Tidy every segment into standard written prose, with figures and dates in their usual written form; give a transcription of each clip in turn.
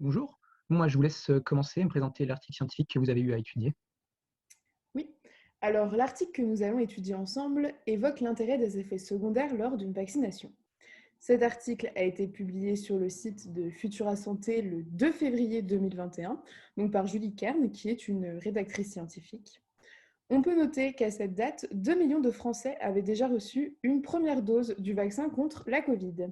Bonjour. Moi, je vous laisse commencer et me présenter l'article scientifique que vous avez eu à étudier. Oui. Alors, l'article que nous allons étudier ensemble évoque l'intérêt des effets secondaires lors d'une vaccination. Cet article a été publié sur le site de Futura Santé le 2 février 2021, donc par Julie Kern, qui est une rédactrice scientifique. On peut noter qu'à cette date, 2 millions de Français avaient déjà reçu une première dose du vaccin contre la Covid.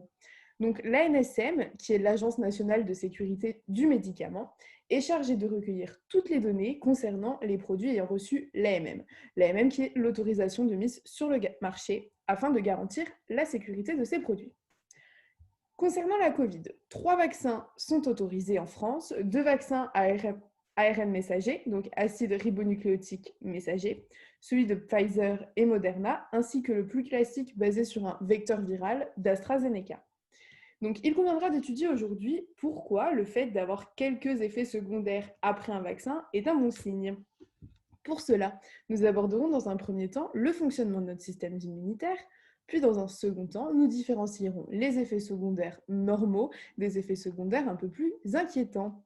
Donc l'ANSM, qui est l'Agence nationale de sécurité du médicament, est chargée de recueillir toutes les données concernant les produits ayant reçu l'AMM. L'AMM qui est l'autorisation de mise sur le marché afin de garantir la sécurité de ces produits. Concernant la Covid, 3 vaccins sont autorisés en France, 2 vaccins ARN messager, donc acide ribonucléotique messager, celui de Pfizer et Moderna, ainsi que le plus classique basé sur un vecteur viral d'AstraZeneca. Donc, il conviendra d'étudier aujourd'hui pourquoi le fait d'avoir quelques effets secondaires après un vaccin est un bon signe. Pour cela, nous aborderons dans un premier temps le fonctionnement de notre système immunitaire, puis dans un second temps, nous différencierons les effets secondaires normaux des effets secondaires un peu plus inquiétants.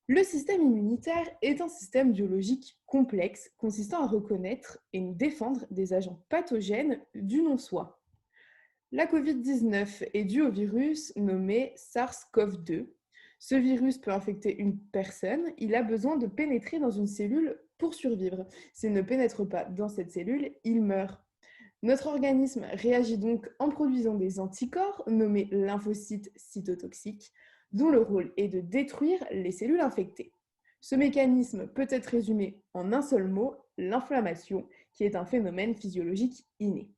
Le système immunitaire est un système biologique complexe consistant à reconnaître et défendre des agents pathogènes du non-soi. La Covid-19 est due au virus nommé SARS-CoV-2. Ce virus peut infecter une personne. Il a besoin de pénétrer dans une cellule pour survivre. S'il ne pénètre pas dans cette cellule, il meurt. Notre organisme réagit donc en produisant des anticorps nommés lymphocytes cytotoxiques, dont le rôle est de détruire les cellules infectées. Ce mécanisme peut être résumé en un seul mot, l'inflammation, qui est un phénomène physiologique inné.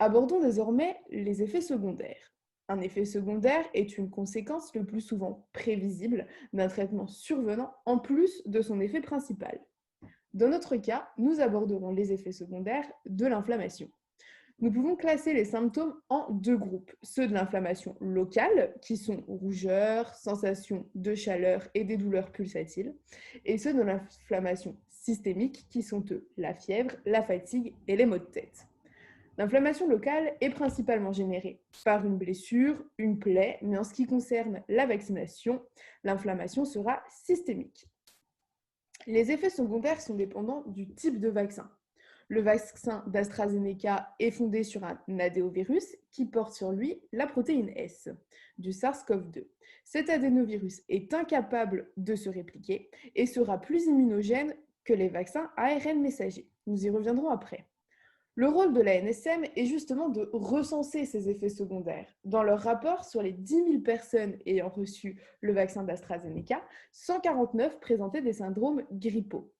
Abordons désormais les effets secondaires. Un effet secondaire est une conséquence le plus souvent prévisible d'un traitement survenant en plus de son effet principal. Dans notre cas, nous aborderons les effets secondaires de l'inflammation. Nous pouvons classer les symptômes en deux groupes, ceux de l'inflammation locale, qui sont rougeur, sensation de chaleur et des douleurs pulsatiles, et ceux de l'inflammation systémique, qui sont eux, la fièvre, la fatigue et les maux de tête. L'inflammation locale est principalement générée par une blessure, une plaie, mais en ce qui concerne la vaccination, l'inflammation sera systémique. Les effets secondaires sont dépendants du type de vaccin. Le vaccin d'AstraZeneca est fondé sur un adénovirus qui porte sur lui la protéine S du SARS-CoV-2. Cet adénovirus est incapable de se répliquer et sera plus immunogène que les vaccins ARN messagers. Nous y reviendrons après. Le rôle de la NSM est justement de recenser ces effets secondaires. Dans leur rapport sur les 10 000 personnes ayant reçu le vaccin d'AstraZeneca, 149 présentaient des syndromes grippaux.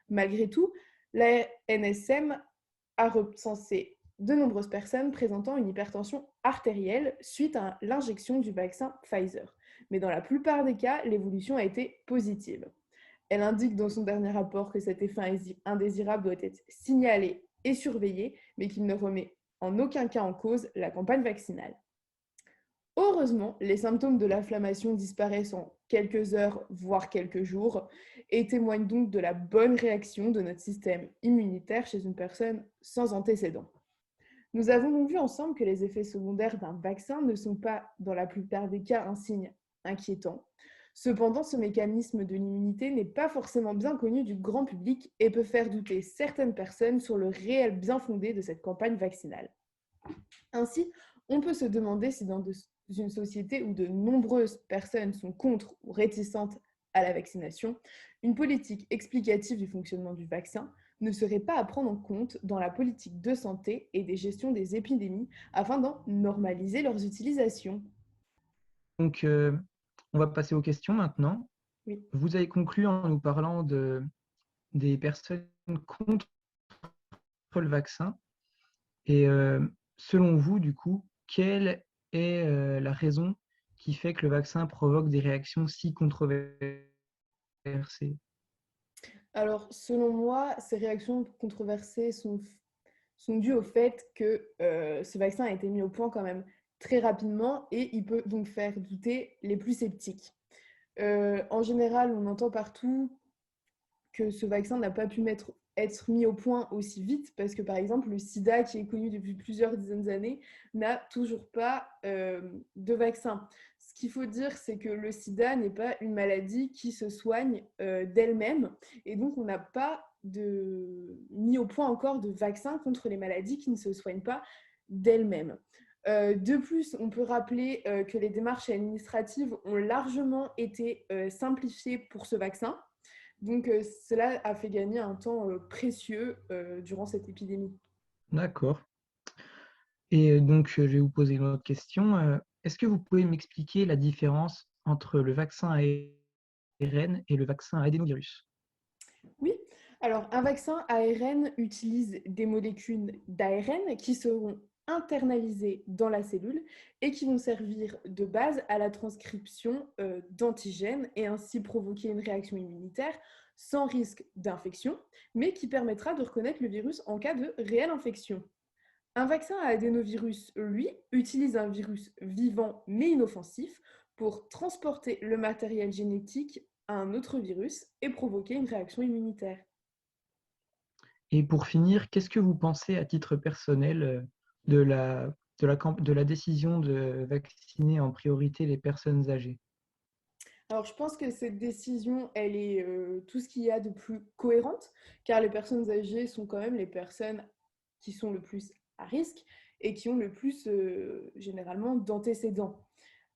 Malgré tout, la NSM a recensé de nombreuses personnes présentant une hypertension artérielle suite à l'injection du vaccin Pfizer. Mais dans la plupart des cas, l'évolution a été positive. Elle indique dans son dernier rapport que cet effet indésirable doit être signalé et surveillé, mais qu'il ne remet en aucun cas en cause la campagne vaccinale. Heureusement, les symptômes de l'inflammation disparaissent en quelques heures, voire quelques jours, et témoignent donc de la bonne réaction de notre système immunitaire chez une personne sans antécédent. Nous avons donc vu ensemble que les effets secondaires d'un vaccin ne sont pas, dans la plupart des cas, un signe inquiétant. Cependant, ce mécanisme de l'immunité n'est pas forcément bien connu du grand public et peut faire douter certaines personnes sur le réel bien fondé de cette campagne vaccinale. Ainsi, on peut se demander si dans une société où de nombreuses personnes sont contre ou réticentes à la vaccination, une politique explicative du fonctionnement du vaccin ne serait pas à prendre en compte dans la politique de santé et des gestions des épidémies afin d'en normaliser leurs utilisations. Donc, on va passer aux questions maintenant. Oui. Vous avez conclu en nous parlant des personnes contre le vaccin. Et selon vous, du coup, quelle est la raison qui fait que le vaccin provoque des réactions si controversées? Alors, selon moi, ces réactions controversées sont dues au fait que ce vaccin a été mis au point quand même très rapidement et il peut donc faire douter les plus sceptiques. En général, on entend partout que ce vaccin n'a pas pu être mis au point aussi vite parce que, par exemple, le sida, qui est connu depuis plusieurs dizaines d'années, n'a toujours pas de vaccin. ce qu'il faut dire, c'est que le sida n'est pas une maladie qui se soigne d'elle-même. Et donc, on n'a pas mis au point encore de vaccin contre les maladies qui ne se soignent pas d'elles-mêmes. De plus, on peut rappeler que les démarches administratives ont largement été simplifiées pour ce vaccin. Donc, cela a fait gagner un temps précieux durant cette épidémie. D'accord. Et donc, je vais vous poser une autre question. Est-ce que vous pouvez m'expliquer la différence entre le vaccin ARN et le vaccin à adénovirus? Oui, alors un vaccin ARN utilise des molécules d'ARN qui seront internalisées dans la cellule et qui vont servir de base à la transcription d'antigènes et ainsi provoquer une réaction immunitaire sans risque d'infection, mais qui permettra de reconnaître le virus en cas de réelle infection. Un vaccin à adénovirus, lui, utilise un virus vivant mais inoffensif pour transporter le matériel génétique à un autre virus et provoquer une réaction immunitaire. Et pour finir, qu'est-ce que vous pensez à titre personnel de de la décision de vacciner en priorité les personnes âgées? Alors, je pense que cette décision, elle est tout ce qu'il y a de plus cohérente, car les personnes âgées sont quand même les personnes qui sont le plus à risque et qui ont le plus généralement d'antécédents.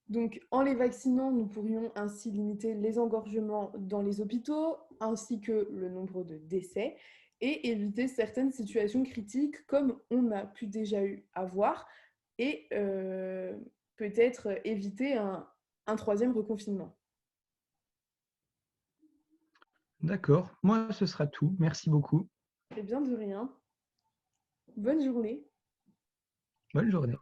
Donc, en les vaccinant, nous pourrions ainsi limiter les engorgements dans les hôpitaux, ainsi que le nombre de décès, et éviter certaines situations critiques comme on a pu déjà eu à voir, et peut-être éviter un troisième reconfinement. D'accord. Moi, ce sera tout. Merci beaucoup. Eh bien, de rien. Bonne journée. Bonne journée.